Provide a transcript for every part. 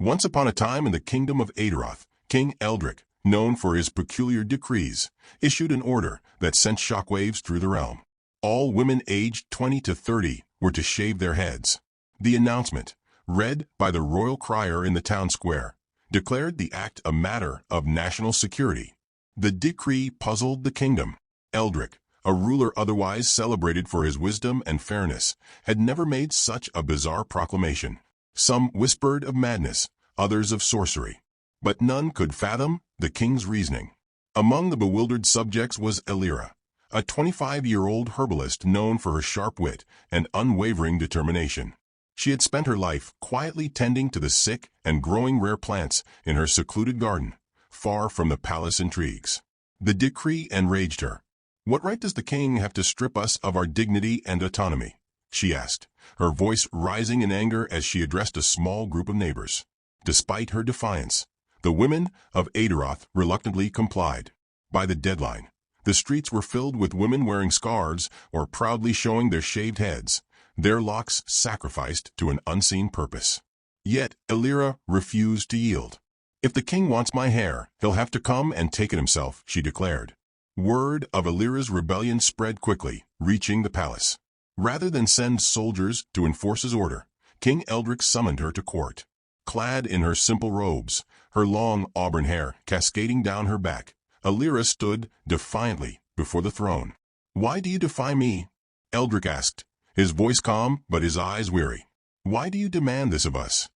Once upon a time in the kingdom of Aderoth, King Eldric, known for his peculiar decrees, issued an order that sent shockwaves through the realm. All women aged 20 to 30 were to shave their heads. The announcement, read by the royal crier in the town square, declared the act a matter of national security. The decree puzzled the kingdom. Eldric, a ruler otherwise celebrated for his wisdom and fairness, had never made such a bizarre proclamation. Some whispered of madness, others of sorcery. But none could fathom the king's reasoning. Among the bewildered subjects was Elira, a 25-year-old herbalist known for her sharp wit and unwavering determination. She had spent her life quietly tending to the sick and growing rare plants in her secluded garden, far from the palace intrigues. The decree enraged her. "What right does the king have to strip us of our dignity and autonomy?" she asked, her voice rising in anger as she addressed a small group of neighbors. Despite her defiance, the women of Aderoth reluctantly complied. By the deadline, the streets were filled with women wearing scarves or proudly showing their shaved heads, their locks sacrificed to an unseen purpose. Yet Elira refused to yield. "If the king wants my hair, he'll have to come and take it himself," she declared. Word of Elira's rebellion spread quickly, reaching the palace. Rather than send soldiers to enforce his order, King Eldric summoned her to court. Clad in her simple robes, her long auburn hair cascading down her back, Elira stood defiantly before the throne. "Why do you defy me?" Eldric asked, his voice calm but his eyes weary. "Why do you demand this of us?"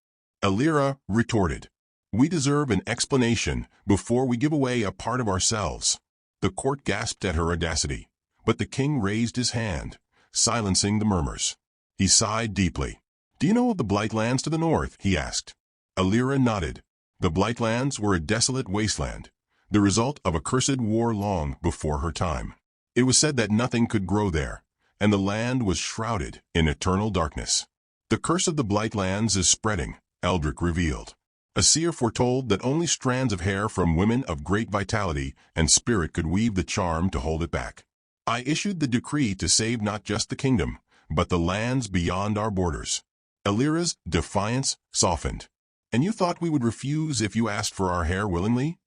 Elira retorted, "We deserve an explanation before we give away a part of ourselves." The court gasped at her audacity, but the king raised his hand, silencing the murmurs. He sighed deeply. "Do you know of the Blightlands to the north?" he asked. Elira nodded. The Blightlands were a desolate wasteland, the result of a cursed war long before her time. It was said that nothing could grow there, and the land was shrouded in eternal darkness. "The curse of the Blightlands is spreading," Eldric revealed. "A seer foretold that only strands of hair from women of great vitality and spirit could weave the charm to hold it back. I issued the decree to save not just the kingdom, but the lands beyond our borders." Elira's defiance softened. "And you thought we would refuse if you asked for our hair willingly?"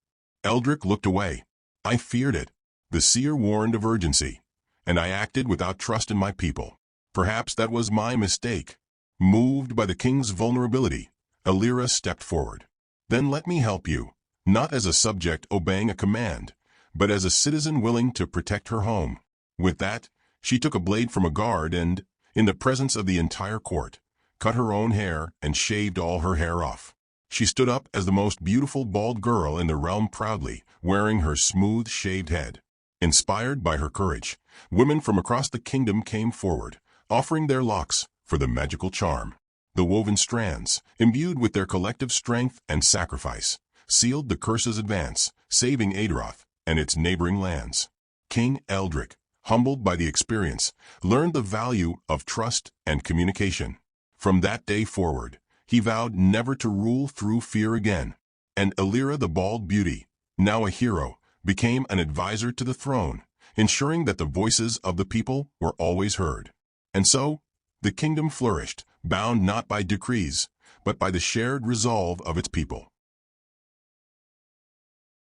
Eldric looked away. "I feared it. The seer warned of urgency, and I acted without trust in my people. Perhaps that was my mistake." Moved by the king's vulnerability, Elira stepped forward. "Then let me help you, not as a subject obeying a command, but as a citizen willing to protect her home." With that, she took a blade from a guard and, in the presence of the entire court, cut her own hair and shaved all her hair off. She stood up as the most beautiful bald girl in the realm proudly, wearing her smooth shaved head. Inspired by her courage, women from across the kingdom came forward, offering their locks for the magical charm. The woven strands, imbued with their collective strength and sacrifice, sealed the curse's advance, saving Aderoth and its neighboring lands. King Eldric, humbled by the experience, learned the value of trust and communication. From that day forward, he vowed never to rule through fear again. And Elira the bald beauty, now a hero, became an advisor to the throne, ensuring that the voices of the people were always heard. And so, the kingdom flourished, bound not by decrees, but by the shared resolve of its people.